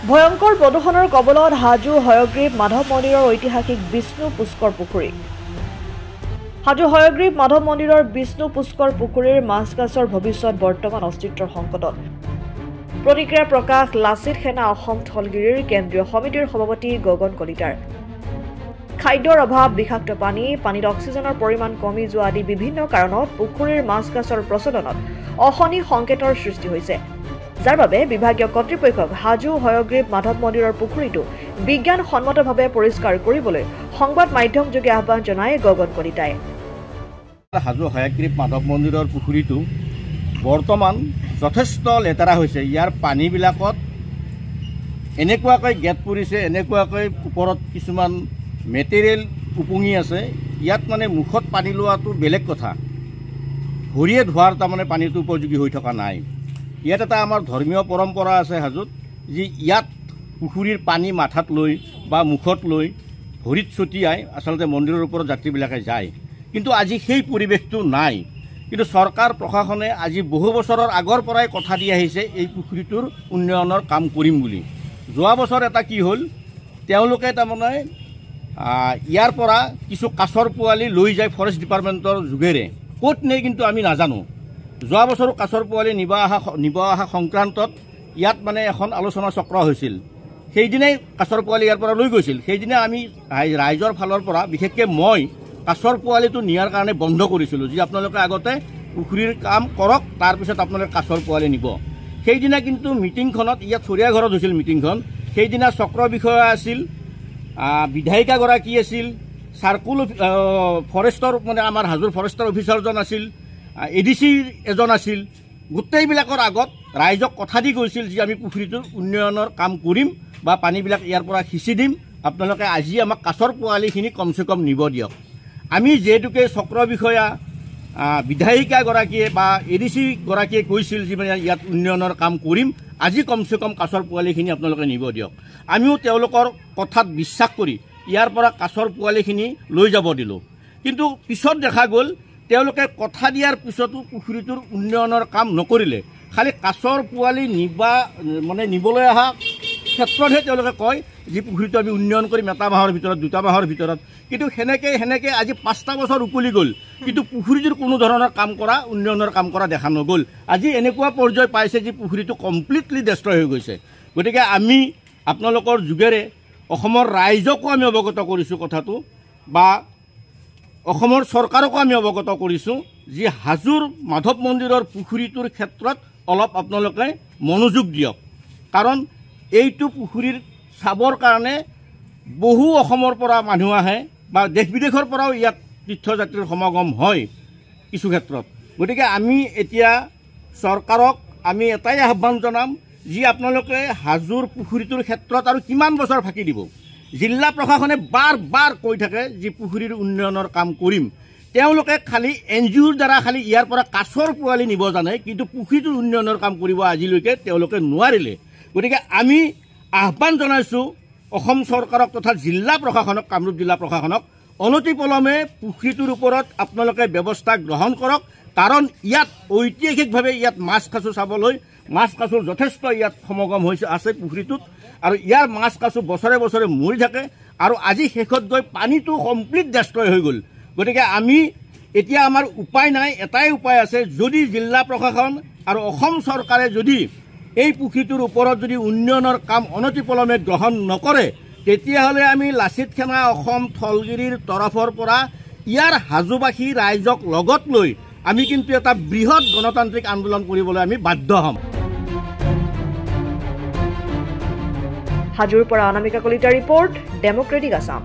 ভয়ংকৰ প্ৰদূষণৰ কবলত হাজো হয়গ্ৰীৱ মাধৱ মন্দিৰৰ ঐতিহাসিক বিষ্ণু পুষ্কৰ পুখুৰী। হাজো হয়গ্ৰীৱ মাধৱ মন্দিৰৰ বিষ্ণু পুষ্কৰ পুখুৰীৰ মাছকাছৰ ভৱিষ্যত বৰ্তমান অস্তিত্বৰ সংকটত। প্ৰতিক্ৰিয়া প্ৰকাশ লাচিত সেনা অসম থলগিৰিৰ কেন্দ্ৰীয় সমিতিৰ সভাপতি গগন কলিতাৰ। খাদ্যৰ অভাৱ, বিষাক্ত পানী, পানীত অক্সিজেনৰ পৰিমাণ কমি যোৱা আদি বিভিন্ন কাৰণত পুখুৰীৰ মাছকাছৰ প্ৰচলনত অশনি সংকেতৰ সৃষ্টি হৈছে, যাৰ বাবে বিভাগীয় কৰ্তৃপক্ষক হাজো হয়গ্ৰীৱ মাধৱ মন্দিৰৰ পুখুৰীটো বিজ্ঞানসন্মতভাৱে পৰিষ্কাৰ কৰিবলৈ সংবাদ মাধ্যমযোগে আহ্বান জনায় গগন কলিতাই। হাজো হয়গ্ৰীৱ মাধৱ মন্দিৰৰ পুখুৰীটো বৰ্তমান যথেষ্ট লেতেৰা হৈছে। ইয়াৰ পানীবিলাকত এনেকুৱাকৈ গেট পৰিছে, এনেকুৱাকৈ ওপৰত কিছুমান মেটেৰিয়েল উপঙি আছে। ইয়াত মানে মুখত পানী লোৱাটো বেলেগ কথা, ভৰিয়ে ধোৱাৰ তাৰমানে পানীটো উপযোগী হৈ থকা নাই। ইয়াত এটা আমাৰ ধৰ্মীয় পৰম্পৰা আছে হাজোত, যি ইয়াত পুখুৰীৰ পানী মাথাত লৈ বা মুখত লৈ ভৰিত ছটিয়াই আচলতে মন্দিৰৰ ওপৰত যাত্ৰীবিলাকে যায়, কিন্তু আজি সেই পৰিৱেশটো নাই। কিন্তু চৰকাৰ প্ৰশাসনে আজি বহু বছৰৰ আগৰ পৰাই কথা দি আহিছে এই পুখুৰীটোৰ উন্নয়নৰ কাম কৰিম বুলি। যোৱা বছৰ এটা কি হ'ল, তেওঁলোকে তাৰমানে ইয়াৰ পৰা কিছু কাছৰ পোৱালি লৈ যায় ফৰেষ্ট ডিপাৰ্টমেণ্টৰ যোগেৰে, ক'ত নেই কিন্তু আমি নাজানো। যোৱা বছৰো কাছৰ পোৱালি নিব অহা সংক্ৰান্তত ইয়াত মানে এখন আলোচনা চক্ৰ হৈছিল। সেইদিনাই কাছৰ পোৱালি ইয়াৰ পৰা লৈ গৈছিল। সেইদিনা আমি ৰাইজৰ ফালৰ পৰা বিশেষকৈ মই কাছৰ পোৱালিটো নিয়াৰ কাৰণে বন্ধ কৰিছিলোঁ, যি আপোনালোকে আগতে পুখুৰীৰ কাম কৰক, তাৰপিছত আপোনালোকে কাছৰ পোৱালি নিব। সেইদিনা কিন্তু মিটিংখনত, ইয়াত চৰিয়া ঘৰত হৈছিল মিটিংখন, সেইদিনা চক্ৰ বিষয়া আছিল, বিধায়িকাগৰাকী আছিল, চাৰ্কুল ফৰেষ্টৰ মানে আমাৰ হাজোৰ ফৰেষ্টৰ অফিচাৰজন আছিল, ADC এজন আছিল। গোটেইবিলাকৰ আগত ৰাইজক কথা দি গৈছিল যে আমি পুখুৰীটোৰ উন্নয়নৰ কাম কৰিম বা পানীবিলাক ইয়াৰ পৰা সিঁচি দিম, আপোনালোকে আজি আমাক কাছৰ পোৱালিখিনি কমচে কম নিব দিয়ক। আমি যিহেতুকে চক্ৰ বিষয়া, বিধায়িকাগৰাকীয়ে বা ADC গৰাকীয়ে কৈছিল যে মানে ইয়াত উন্নয়নৰ কাম কৰিম, আজি কমচে কম কাছৰ পোৱালিখিনি আপোনালোকে নিব দিয়ক। আমিও তেওঁলোকৰ কথাত বিশ্বাস কৰি ইয়াৰ পৰা কাছৰ পোৱালিখিনি লৈ যাব দিলোঁ। কিন্তু পিছত দেখা গ'ল তেওঁলোকে কথা দিয়াৰ পিছতো পুখুৰীটোৰ উন্নয়নৰ কাম নকৰিলে। খালি কাছৰ পোৱালি নিবলৈ অহা ক্ষেত্ৰতহে তেওঁলোকে কয় যে পুখুৰীটো আমি উন্নয়ন কৰিম এটা মাহৰ ভিতৰত, 2টা মাহৰ ভিতৰত। কিন্তু সেনেকৈ আজি 5টা বছৰ উকলি গ'ল, কিন্তু পুখুৰীটোৰ কোনো ধৰণৰ কাম কৰা, উন্নয়নৰ কাম কৰা দেখা নগ'ল। আজি এনেকুৱা পৰ্যায় পাইছে যে পুখুৰীটো কমপ্লিটলি ডেষ্ট্ৰয় হৈ গৈছে। গতিকে আমি আপোনালোকৰ যোগেৰে অসমৰ ৰাইজকো আমি অৱগত কৰিছোঁ কথাটো, বা অসমৰ চৰকাৰকো আমি অৱগত কৰিছোঁ যে হাজোৰ মাধৱ মন্দিৰৰ পুখুৰীটোৰ ক্ষেত্ৰত অলপ আপোনালোকে মনোযোগ দিয়ক। কাৰণ এইটো পুখুৰীৰ চাবৰ কাৰণে বহু অসমৰ পৰা মানুহ আহে বা দেশ বিদেশৰ পৰাও ইয়াত তীৰ্থযাত্ৰীৰ সমাগম হয় কিছু ক্ষেত্ৰত। গতিকে আমি এতিয়া চৰকাৰক আমি এটাই আহ্বান জনাম যে আপোনালোকে হাজোৰ পুখুৰীটোৰ ক্ষেত্ৰত আৰু কিমান বছৰ ফাঁকি দিব। জিলা প্ৰশাসনে বাৰ বাৰ কৈ থাকে যে পুখুৰীৰ উন্নয়নৰ কাম কৰিম, তেওঁলোকে খালি NGOৰ দ্বাৰা খালি ইয়াৰ পৰা কাছৰ পোৱালি নিব জানে, কিন্তু পুখুৰীটোৰ উন্নয়নৰ কাম কৰিব আজিলৈকে তেওঁলোকে নোৱাৰিলে। গতিকে আমি আহ্বান জনাইছোঁ অসম চৰকাৰক তথা জিলা প্ৰশাসনক, কামৰূপ জিলা প্ৰশাসনক, অনতিপলমে পুখুৰীটোৰ ওপৰত আপোনালোকে ব্যৱস্থা গ্ৰহণ কৰক। কাৰণ ইয়াত ঐতিহাসিকভাৱে ইয়াত মাছ কাছু চাবলৈ, মাছ কাছুৰ যথেষ্ট ইয়াত সমাগম আছে পুখুৰীটোত, আৰু ইয়াৰ মাছ কাছু বছৰে বছৰে মৰি থাকে, আৰু আজি শেষত গৈ পানীটো কমপ্লিট ডেষ্ট্ৰয় হৈ গ'ল। গতিকে আমি এতিয়া আমাৰ উপায় নাই, এটাই উপায় আছে, যদি জিলা প্ৰশাসন আৰু অসম চৰকাৰে যদি এই পুখুৰীটোৰ ওপৰত যদি উন্নয়নৰ কাম অনতিপলমে গ্ৰহণ নকৰে, তেতিয়াহ'লে আমি লাচিত সেনা অসম থলগিৰিৰ তৰফৰ পৰা ইয়াৰ হাজোবাসী ৰাইজক লগত লৈ আমি কিন্তু এটা বৃহৎ গণতান্ত্ৰিক আন্দোলন কৰিবলৈ আমি বাধ্য হ'ম। হাজোৰ পৰা অনামিকা কলিতাৰ ৰিপৰ্ট, ডেমক্ৰেটিক আছাম।